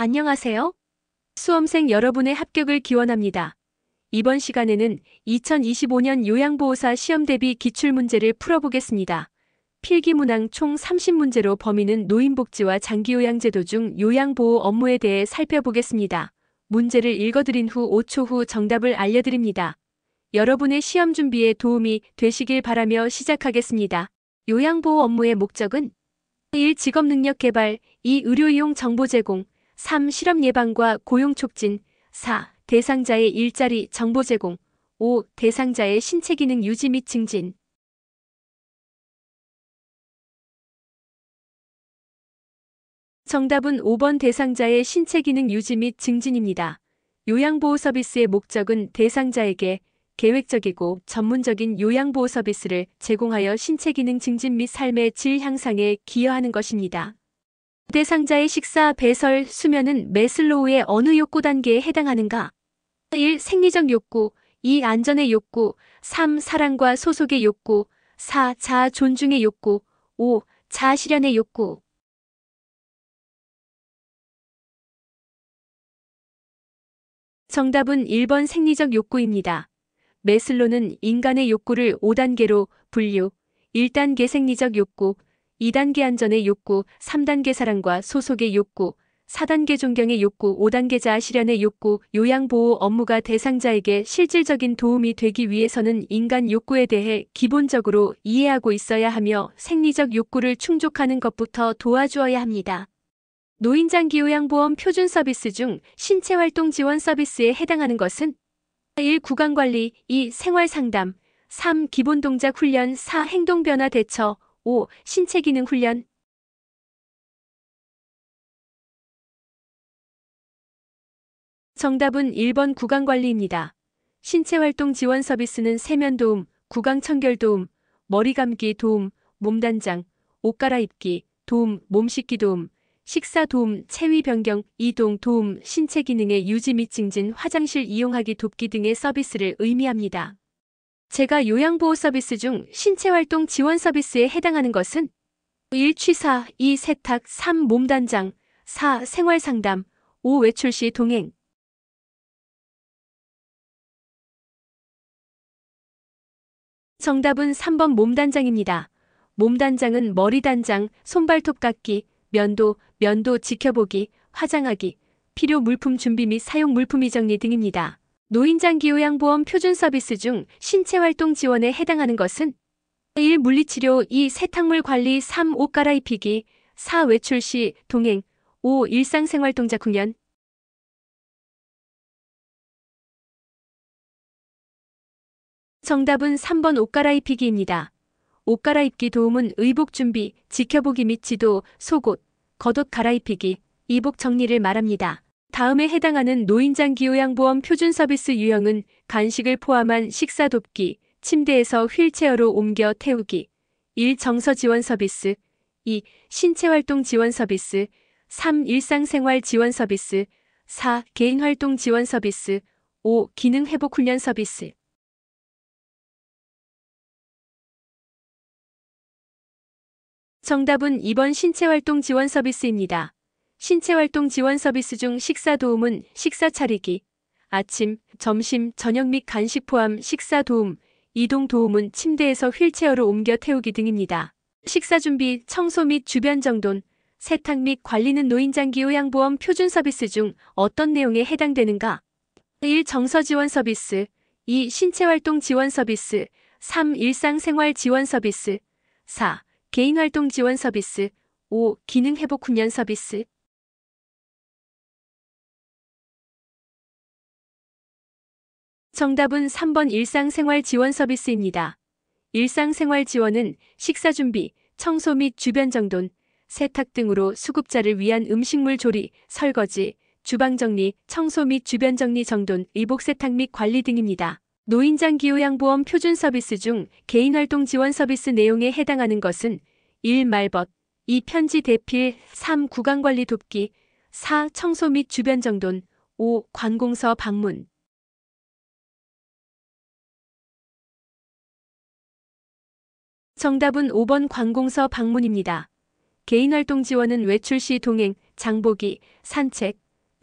안녕하세요. 수험생 여러분의 합격을 기원합니다. 이번 시간에는 2025년 요양보호사 시험 대비 기출문제를 풀어보겠습니다. 필기문항 총 30문제로 범위는 노인복지와 장기요양제도 중 요양보호 업무에 대해 살펴보겠습니다. 문제를 읽어드린 후 5초 후 정답을 알려드립니다. 여러분의 시험 준비에 도움이 되시길 바라며 시작하겠습니다. 요양보호 업무의 목적은 1. 직업능력 개발, 2. 의료이용 정보 제공, 3. 실업 예방과 고용 촉진, 4. 대상자의 일자리 정보 제공, 5. 대상자의 신체 기능 유지 및 증진. 정답은 5번 대상자의 신체 기능 유지 및 증진입니다. 요양보호 서비스의 목적은 대상자에게 계획적이고 전문적인 요양보호 서비스를 제공하여 신체 기능 증진 및 삶의 질 향상에 기여하는 것입니다. 대상자의 식사, 배설, 수면은 매슬로우의 어느 욕구 단계에 해당하는가? 1. 생리적 욕구, 2. 안전의 욕구, 3. 사랑과 소속의 욕구, 4. 자아 존중의 욕구, 5. 자아 실현의 욕구. 정답은 1번 생리적 욕구입니다. 매슬로는 인간의 욕구를 5단계로 분류, 1단계 생리적 욕구, 2단계 안전의 욕구, 3단계 사랑과 소속의 욕구, 4단계 존경의 욕구, 5단계 자아 실현의 욕구. 요양보호 업무가 대상자에게 실질적인 도움이 되기 위해서는 인간 욕구에 대해 기본적으로 이해하고 있어야 하며 생리적 욕구를 충족하는 것부터 도와주어야 합니다. 노인장기요양보험 표준 서비스 중 신체활동 지원 서비스에 해당하는 것은 1. 구강관리, 2. 생활상담, 3. 기본동작 훈련, 4. 행동변화 대처, 5. 신체기능 훈련. 정답은 1번 구강관리입니다. 신체활동 지원 서비스는 세면도움, 구강청결도움, 머리감기 도움, 몸단장, 옷 갈아입기 도움, 몸씻기 도움, 식사 도움, 체위 변경, 이동 도움, 신체 기능의 유지 및 증진, 화장실 이용하기 돕기 등의 서비스를 의미합니다. 제가 요양보호 서비스 중 신체활동 지원 서비스에 해당하는 것은 1. 취사, 2. 세탁, 3. 몸단장, 4. 생활상담, 5. 외출 시 동행. 정답은 3번 몸단장입니다. 몸단장은 머리단장, 손발톱 깎기, 면도 지켜보기, 화장하기, 필요 물품 준비 및 사용 물품 정리 등입니다. 노인장기요양보험 표준 서비스 중 신체활동 지원에 해당하는 것은 1. 물리치료, 2. 세탁물 관리, 3. 옷 갈아입히기, 4. 외출 시 동행, 5. 일상생활 동작 훈련. 정답은 3번 옷 갈아입히기입니다. 옷 갈아입기 도움은 의복 준비, 지켜보기 및 지도, 속옷, 겉옷 갈아입히기, 이복 정리를 말합니다. 다음에 해당하는 노인장기요양보험 표준 서비스 유형은 간식을 포함한 식사 돕기, 침대에서 휠체어로 옮겨 태우기, 1. 정서 지원 서비스, 2. 신체활동 지원 서비스, 3. 일상생활 지원 서비스, 4. 개인활동 지원 서비스, 5. 기능회복 훈련 서비스. 정답은 2번 신체활동 지원 서비스입니다. 신체활동 지원 서비스 중 식사 도움은 식사 차리기, 아침, 점심, 저녁 및 간식 포함 식사 도움, 이동 도움은 침대에서 휠체어로 옮겨 태우기 등입니다. 식사 준비, 청소 및 주변 정돈, 세탁 및 관리는 노인장기요양보험 표준 서비스 중 어떤 내용에 해당되는가? 1. 정서 지원 서비스, 2. 신체활동 지원 서비스, 3. 일상생활 지원 서비스, 4. 개인활동 지원 서비스, 5. 기능회복 훈련 서비스. 정답은 3번 일상생활 지원 서비스입니다. 일상생활 지원은 식사 준비, 청소 및 주변 정돈, 세탁 등으로 수급자를 위한 음식물 조리, 설거지, 주방 정리, 청소 및 주변 정리 정돈, 의복 세탁 및 관리 등입니다. 노인장기요양보험 표준 서비스 중 개인활동 지원 서비스 내용에 해당하는 것은 1. 말벗, 2. 편지 대필, 3. 구강관리 돕기, 4. 청소 및 주변 정돈, 5. 관공서 방문. 정답은 5번 관공서 방문입니다. 개인활동 지원은 외출 시 동행, 장보기, 산책,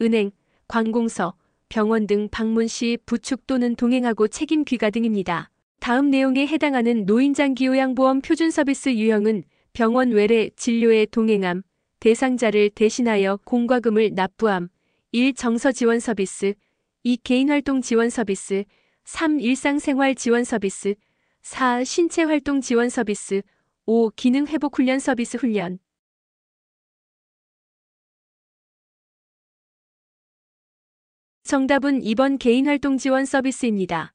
은행, 관공서, 병원 등 방문 시 부축 또는 동행하고 책임 귀가 등입니다. 다음 내용에 해당하는 노인장기 요양보험 표준 서비스 유형은 병원 외래 진료에 동행함, 대상자를 대신하여 공과금을 납부함, 1. 정서 지원 서비스, 2. 개인활동 지원 서비스, 3. 일상생활 지원 서비스, 4. 신체활동 지원 서비스, 5. 기능회복 훈련 서비스 훈련. 정답은 2번 개인활동 지원 서비스입니다.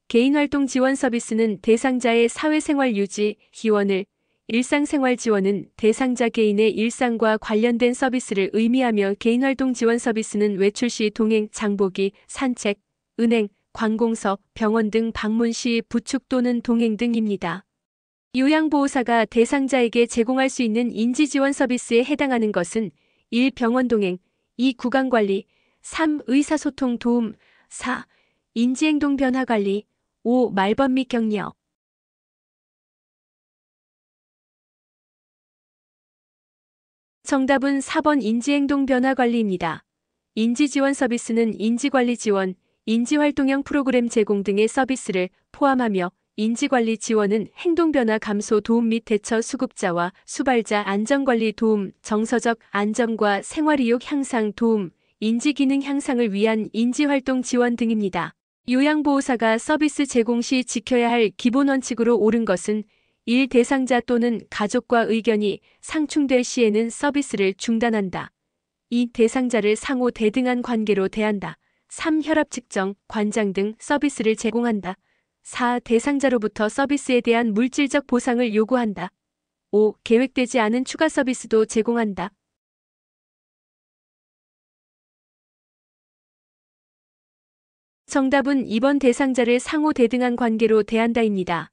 개인활동 지원 서비스는 대상자의 사회생활 유지, 지원을, 일상생활 지원은 대상자 개인의 일상과 관련된 서비스를 의미하며 개인활동 지원 서비스는 외출 시 동행, 장보기, 산책, 은행, 관공서, 병원 등 방문 시 부축 또는 동행 등입니다. 요양보호사가 대상자에게 제공할 수 있는 인지지원 서비스에 해당하는 것은 1. 병원 동행, 2. 구강관리, 3. 의사소통 도움, 4. 인지행동 변화 관리, 5. 말벗 및 격려. 정답은 4번 인지행동 변화 관리입니다. 인지지원 서비스는 인지관리 지원, 인지활동형 프로그램 제공 등의 서비스를 포함하며 인지관리 지원은 행동변화 감소 도움 및 대처 수급자와 수발자 안전관리 도움, 정서적 안정과 생활의욕 향상 도움, 인지기능 향상을 위한 인지활동 지원 등입니다. 요양보호사가 서비스 제공 시 지켜야 할 기본 원칙으로 옳은 것은 1. 대상자 또는 가족과 의견이 상충될 시에는 서비스를 중단한다. 2. 대상자를 상호 대등한 관계로 대한다. 3. 혈압 측정, 관장 등 서비스를 제공한다. 4. 대상자로부터 서비스에 대한 물질적 보상을 요구한다. 5. 계획되지 않은 추가 서비스도 제공한다. 정답은 2번 대상자를 상호 대등한 관계로 대한다입니다.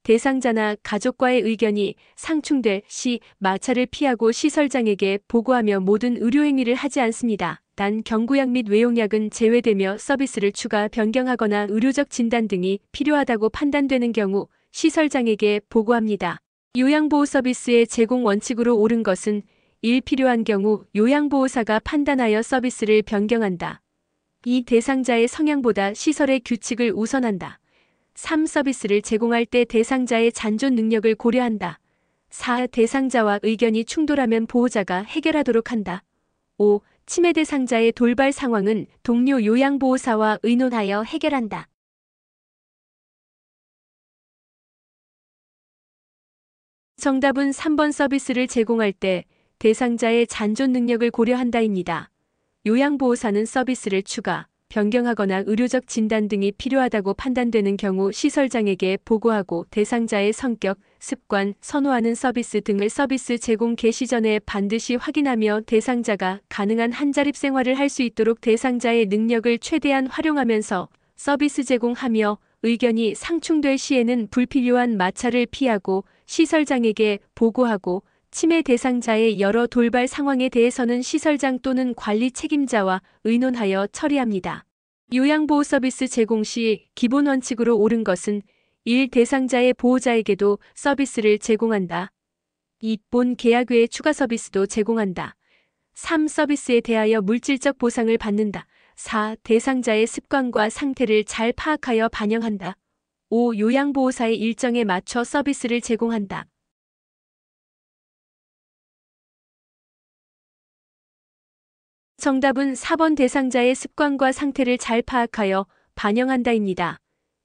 대상자나 가족과의 의견이 상충될 시 마찰을 피하고 시설장에게 보고하며 모든 의료행위를 하지 않습니다. 단 경구약 및 외용약은 제외되며 서비스를 추가 변경하거나 의료적 진단 등이 필요하다고 판단되는 경우 시설장에게 보고합니다. 요양보호 서비스의 제공 원칙으로 옳은 것은 1. 필요한 경우 요양보호사가 판단하여 서비스를 변경한다. 2. 대상자의 성향보다 시설의 규칙을 우선한다. 3. 서비스를 제공할 때 대상자의 잔존 능력을 고려한다. 4. 대상자와 의견이 충돌하면 보호자가 해결하도록 한다. 5. 치매 대상자의 돌발 상황은 동료 요양보호사와 의논하여 해결한다. 정답은 3번 서비스를 제공할 때 대상자의 잔존 능력을 고려한다입니다. 요양보호사는 서비스를 추가, 변경하거나 의료적 진단 등이 필요하다고 판단되는 경우 시설장에게 보고하고 대상자의 성격, 습관, 선호하는 서비스 등을 서비스 제공 개시 전에 반드시 확인하며 대상자가 가능한 한자립 생활을 할 수 있도록 대상자의 능력을 최대한 활용하면서 서비스 제공하며 의견이 상충될 시에는 불필요한 마찰을 피하고 시설장에게 보고하고 치매 대상자의 여러 돌발 상황에 대해서는 시설장 또는 관리 책임자와 의논하여 처리합니다. 요양보호 서비스 제공 시 기본 원칙으로 옳은 것은 1. 대상자의 보호자에게도 서비스를 제공한다. 2. 본 계약 외에 추가 서비스도 제공한다. 3. 서비스에 대하여 물질적 보상을 받는다. 4. 대상자의 습관과 상태를 잘 파악하여 반영한다. 5. 요양보호사의 일정에 맞춰 서비스를 제공한다. 정답은 4번 대상자의 습관과 상태를 잘 파악하여 반영한다입니다.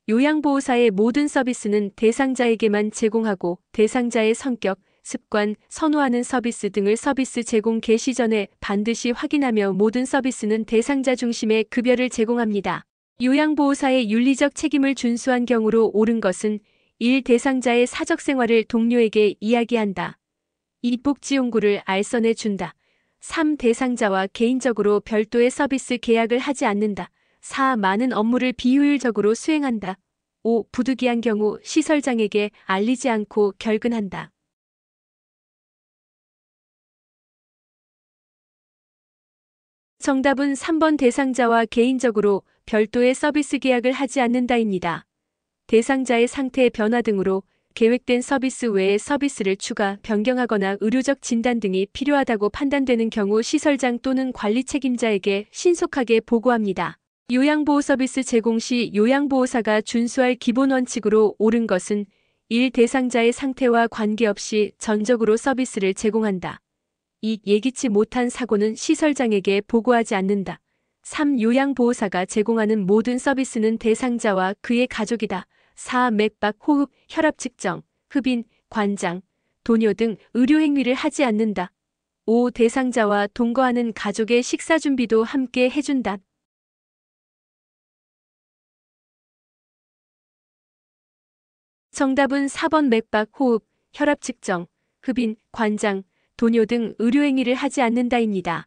요양보호사의 모든 서비스는 대상자에게만 제공하고 대상자의 성격, 습관, 선호하는 서비스 등을 서비스 제공 개시 전에 반드시 확인하며 모든 서비스는 대상자 중심의 급여를 제공합니다. 요양보호사의 윤리적 책임을 준수한 경우로 옳은 것은 1. 대상자의 사적 생활을 동료에게 이야기한다. 2. 복지용구를 알선해 준다. 3. 대상자와 개인적으로 별도의 서비스 계약을 하지 않는다. 4. 많은 업무를 비효율적으로 수행한다. 5. 부득이한 경우 시설장에게 알리지 않고 결근한다. 정답은 3번 대상자와 개인적으로 별도의 서비스 계약을 하지 않는다입니다. 대상자의 상태 변화 등으로 계획된 서비스 외에 서비스를 추가, 변경하거나 의료적 진단 등이 필요하다고 판단되는 경우 시설장 또는 관리 책임자에게 신속하게 보고합니다. 요양보호 서비스 제공 시 요양보호사가 준수할 기본 원칙으로 옳은 것은 1. 대상자의 상태와 관계없이 전적으로 서비스를 제공한다. 2. 예기치 못한 사고는 시설장에게 보고하지 않는다. 3. 요양보호사가 제공하는 모든 서비스는 대상자와 그의 가족이다. 4. 맥박, 호흡, 혈압 측정, 흡인, 관장, 도뇨 등 의료 행위를 하지 않는다. 5. 대상자와 동거하는 가족의 식사 준비도 함께 해준다. 정답은 4번 맥박, 호흡, 혈압 측정, 흡인, 관장, 도뇨 등 의료 행위를 하지 않는다입니다.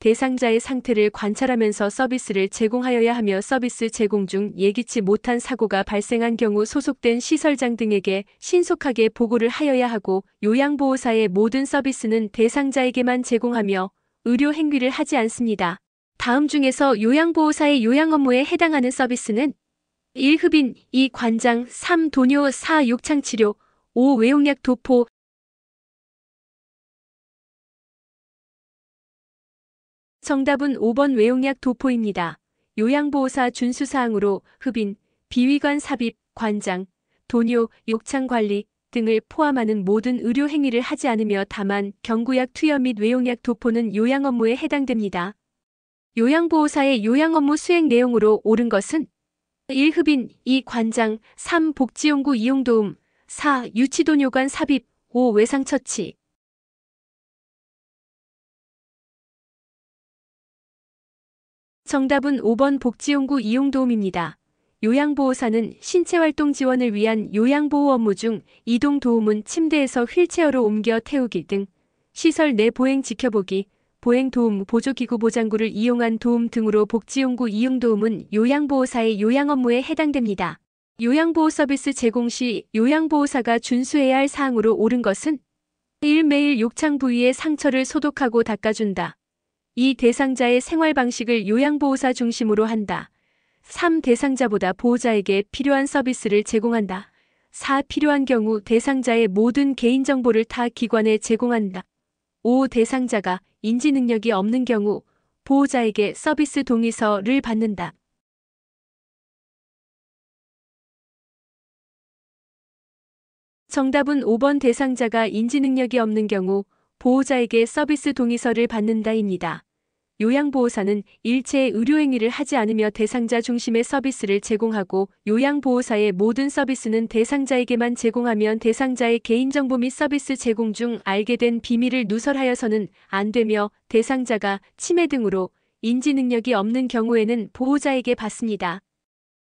대상자의 상태를 관찰하면서 서비스를 제공하여야 하며 서비스 제공 중 예기치 못한 사고가 발생한 경우 소속된 시설장 등에게 신속하게 보고를 하여야 하고 요양보호사의 모든 서비스는 대상자에게만 제공하며 의료 행위를 하지 않습니다. 다음 중에서 요양보호사의 요양 업무에 해당하는 서비스는 1. 흡인, 2. 관장, 3. 도뇨, 4. 욕창치료, 5. 외용약 도포. 정답은 5번 외용약 도포입니다. 요양보호사 준수사항으로 흡인, 비위관 삽입, 관장, 도뇨, 욕창관리 등을 포함하는 모든 의료 행위를 하지 않으며 다만 경구약 투여 및 외용약 도포는 요양 업무에 해당됩니다. 요양보호사의 요양 업무 수행 내용으로 옳은 것은 1. 흡인, 2. 관장, 3. 복지용구 이용도움, 4. 유치도뇨관 삽입, 5. 외상처치. 정답은 5번 복지용구 이용도움입니다. 요양보호사는 신체활동 지원을 위한 요양보호 업무 중 이동도움은 침대에서 휠체어로 옮겨 태우기 등 시설 내 보행 지켜보기, 보행도움, 보조기구 보장구를 이용한 도움 등으로 복지용구 이용도움은 요양보호사의 요양 업무에 해당됩니다. 요양보호 서비스 제공 시 요양보호사가 준수해야 할 사항으로 옳은 것은 1. 매일 욕창 부위의 상처를 소독하고 닦아준다. 2. 대상자의 생활 방식을 요양보호사 중심으로 한다. 3. 대상자보다 보호자에게 필요한 서비스를 제공한다. 4. 필요한 경우 대상자의 모든 개인정보를 타 기관에 제공한다. 5. 대상자가 인지 능력이 없는 경우 보호자에게 서비스 동의서를 받는다. 정답은 5번 대상자가 인지 능력이 없는 경우 보호자에게 서비스 동의서를 받는다입니다. 요양보호사는 일체의 의료행위를 하지 않으며 대상자 중심의 서비스를 제공하고 요양보호사의 모든 서비스는 대상자에게만 제공하면 대상자의 개인정보 및 서비스 제공 중 알게 된 비밀을 누설하여서는 안 되며 대상자가 치매 등으로 인지 능력이 없는 경우에는 보호자에게 받습니다.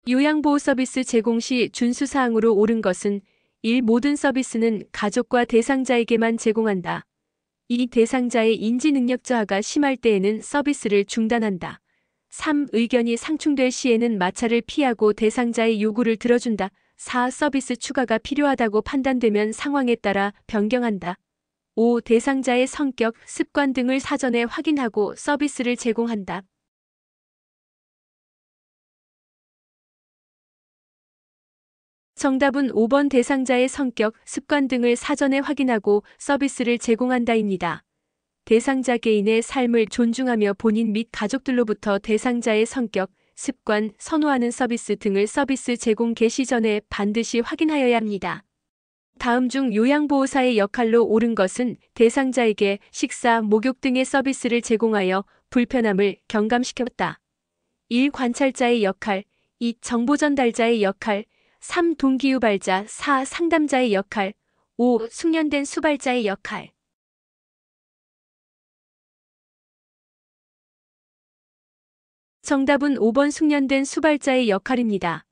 요양보호 서비스 제공 시 준수사항으로 옳은 것은 1. 모든 서비스는 가족과 대상자에게만 제공한다. 2. 대상자의 인지능력 저하가 심할 때에는 서비스를 중단한다. 3. 의견이 상충될 시에는 마찰을 피하고 대상자의 요구를 들어준다. 4. 서비스 추가가 필요하다고 판단되면 상황에 따라 변경한다. 5. 대상자의 성격, 습관 등을 사전에 확인하고 서비스를 제공한다. 정답은 5번 대상자의 성격, 습관 등을 사전에 확인하고 서비스를 제공한다입니다. 대상자 개인의 삶을 존중하며 본인 및 가족들로부터 대상자의 성격, 습관, 선호하는 서비스 등을 서비스 제공 개시 전에 반드시 확인하여야 합니다. 다음 중 요양보호사의 역할로 옳은 것은 대상자에게 식사, 목욕 등의 서비스를 제공하여 불편함을 경감시켰다. 1. 관찰자의 역할, 2. 정보전달자의 역할, 3. 동기유발자, 4. 상담자의 역할, 5. 숙련된 수발자의 역할. 정답은 5번 숙련된 수발자의 역할입니다.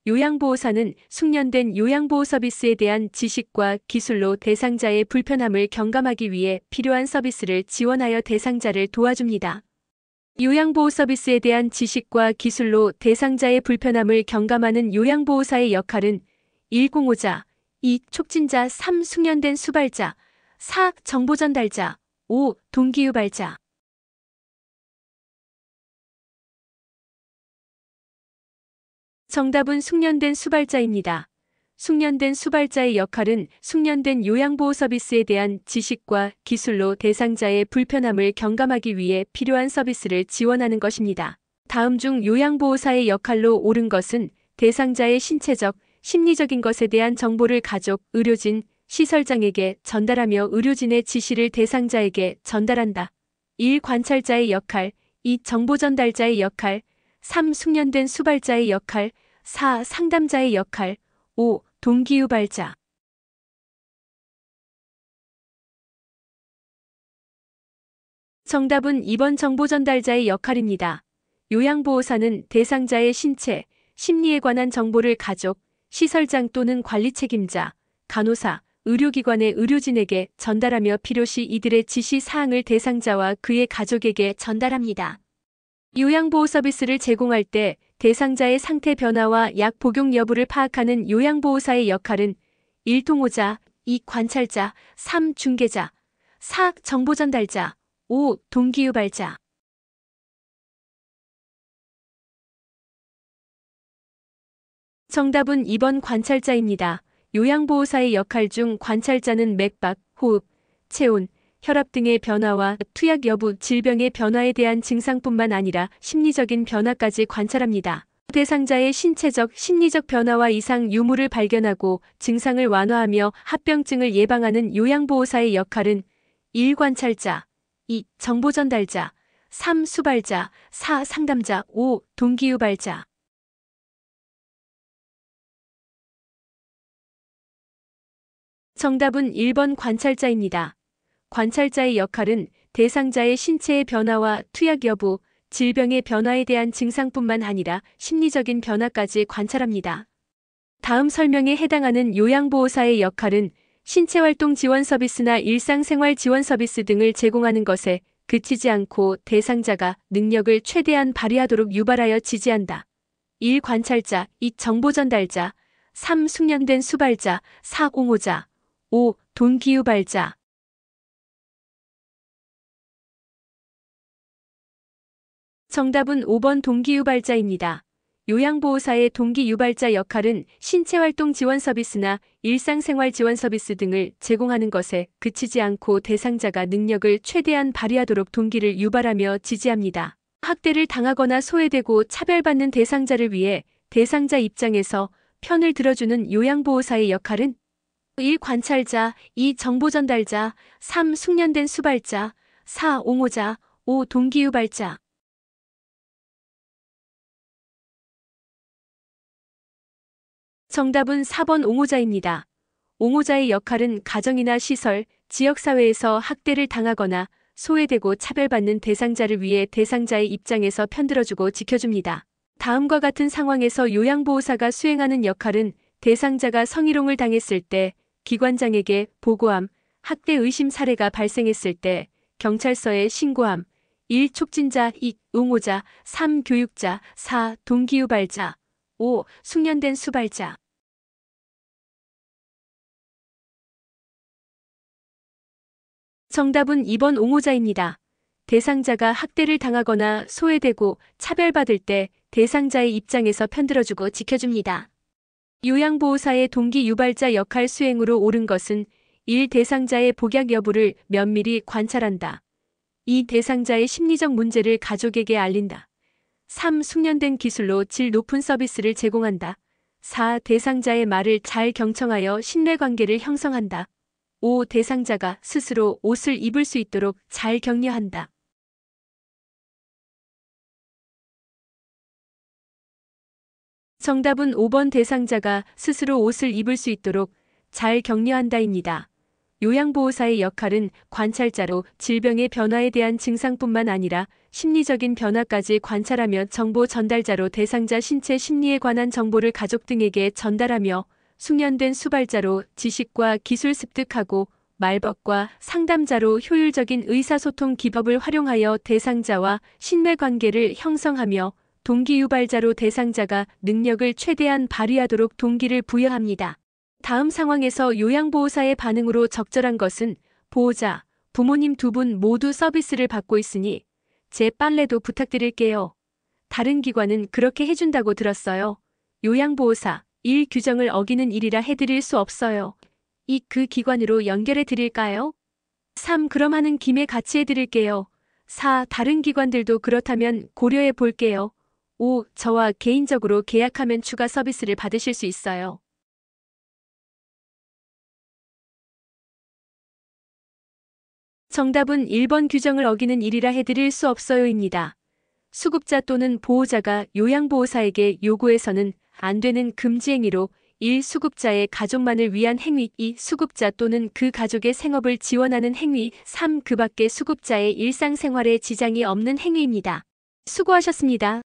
요양보호사는 숙련된 요양보호 서비스에 대한 지식과 기술로 대상자의 불편함을 경감하기 위해 필요한 서비스를 지원하여 대상자를 도와줍니다. 요양보호 서비스에 대한 지식과 기술로 대상자의 불편함을 경감하는 요양보호사의 역할은 1. 공호자, 2. 촉진자, 3. 숙련된 수발자, 4. 정보전달자, 5. 동기유발자. 정답은 숙련된 수발자입니다. 숙련된 수발자의 역할은 숙련된 요양보호 서비스에 대한 지식과 기술로 대상자의 불편함을 경감하기 위해 필요한 서비스를 지원하는 것입니다. 다음 중 요양보호사의 역할로 옳은 것은 대상자의 신체적, 심리적인 것에 대한 정보를 가족, 의료진, 시설장에게 전달하며 의료진의 지시를 대상자에게 전달한다. 1. 관찰자의 역할, 2. 정보 전달자의 역할, 3. 숙련된 수발자의 역할, 4. 상담자의 역할, 5. 동기유발자. 정답은 2번 정보 전달자의 역할입니다. 요양보호사는 대상자의 신체, 심리에 관한 정보를 가족, 시설장 또는 관리 책임자, 간호사, 의료기관의 의료진에게 전달하며 필요시 이들의 지시 사항을 대상자와 그의 가족에게 전달합니다. 요양보호 서비스를 제공할 때 대상자의 상태 변화와 약 복용 여부를 파악하는 요양보호사의 역할은 1. 통호자, 2. 관찰자, 3. 중개자, 4. 정보 전달자, 5. 동기유발자. 정답은 2번 관찰자입니다. 요양보호사의 역할 중 관찰자는 맥박, 호흡, 체온, 혈압 등의 변화와 투약 여부, 질병의 변화에 대한 증상뿐만 아니라 심리적인 변화까지 관찰합니다. 대상자의 신체적, 심리적 변화와 이상 유무를 발견하고 증상을 완화하며 합병증을 예방하는 요양보호사의 역할은 1. 관찰자, 2. 정보 전달자, 3. 수발자, 4. 상담자, 5. 동기유발자. 정답은 1번 관찰자입니다. 관찰자의 역할은 대상자의 신체의 변화와 투약 여부, 질병의 변화에 대한 증상뿐만 아니라 심리적인 변화까지 관찰합니다. 다음 설명에 해당하는 요양보호사의 역할은 신체활동 지원 서비스나 일상생활 지원 서비스 등을 제공하는 것에 그치지 않고 대상자가 능력을 최대한 발휘하도록 유발하여 지지한다. 1. 관찰자, 2. 정보 전달자, 3. 숙련된 수발자, 4. 옹호자, 5. 동기유발자. 정답은 5번 동기유발자입니다. 요양보호사의 동기유발자 역할은 신체활동 지원 서비스나 일상생활 지원 서비스 등을 제공하는 것에 그치지 않고 대상자가 능력을 최대한 발휘하도록 동기를 유발하며 지지합니다. 학대를 당하거나 소외되고 차별받는 대상자를 위해 대상자 입장에서 편을 들어주는 요양보호사의 역할은 1. 관찰자, 2. 정보 전달자, 3. 숙련된 수발자, 4. 옹호자, 5. 동기유발자. 정답은 4번 옹호자입니다. 옹호자의 역할은 가정이나 시설, 지역사회에서 학대를 당하거나 소외되고 차별받는 대상자를 위해 대상자의 입장에서 편들어주고 지켜줍니다. 다음과 같은 상황에서 요양보호사가 수행하는 역할은 대상자가 성희롱을 당했을 때 기관장에게 보고함, 학대 의심 사례가 발생했을 때 경찰서에 신고함, 1. 촉진자, 2. 옹호자, 3. 교육자, 4. 동기유발자, 5. 숙련된 수발자. 정답은 2번 옹호자입니다. 대상자가 학대를 당하거나 소외되고 차별받을 때 대상자의 입장에서 편들어주고 지켜줍니다. 요양보호사의 동기유발자 역할 수행으로 옳은 것은 1. 대상자의 복약 여부를 면밀히 관찰한다. 2. 대상자의 심리적 문제를 가족에게 알린다. 3. 숙련된 기술로 질 높은 서비스를 제공한다. 4. 대상자의 말을 잘 경청하여 신뢰관계를 형성한다. 5. 대상자가 스스로 옷을 입을 수 있도록 잘 격려한다. 정답은 5번 대상자가 스스로 옷을 입을 수 있도록 잘 격려한다입니다. 요양보호사의 역할은 관찰자로 질병의 변화에 대한 증상뿐만 아니라 심리적인 변화까지 관찰하며 정보 전달자로 대상자 신체 심리에 관한 정보를 가족 등에게 전달하며 숙련된 수발자로 지식과 기술 습득하고 말벗과 상담자로 효율적인 의사소통 기법을 활용하여 대상자와 신뢰관계를 형성하며 동기유발자로 대상자가 능력을 최대한 발휘하도록 동기를 부여합니다. 다음 상황에서 요양보호사의 반응으로 적절한 것은 보호자, 부모님 두 분 모두 서비스를 받고 있으니 제 빨래도 부탁드릴게요. 다른 기관은 그렇게 해준다고 들었어요. 요양보호사, 1. 규정을 어기는 일이라 해드릴 수 없어요. 2. 그 기관으로 연결해 드릴까요? 3. 그럼 하는 김에 같이 해드릴게요. 4. 다른 기관들도 그렇다면 고려해 볼게요. 5. 저와 개인적으로 계약하면 추가 서비스를 받으실 수 있어요. 정답은 1번 규정을 어기는 일이라 해드릴 수 없어요입니다. 수급자 또는 보호자가 요양보호사에게 요구해서는 안 되는 금지 행위로 1. 수급자의 가족만을 위한 행위 2. 수급자 또는 그 가족의 생업을 지원하는 행위 3. 그 밖의 수급자의 일상생활에 지장이 없는 행위입니다. 수고하셨습니다.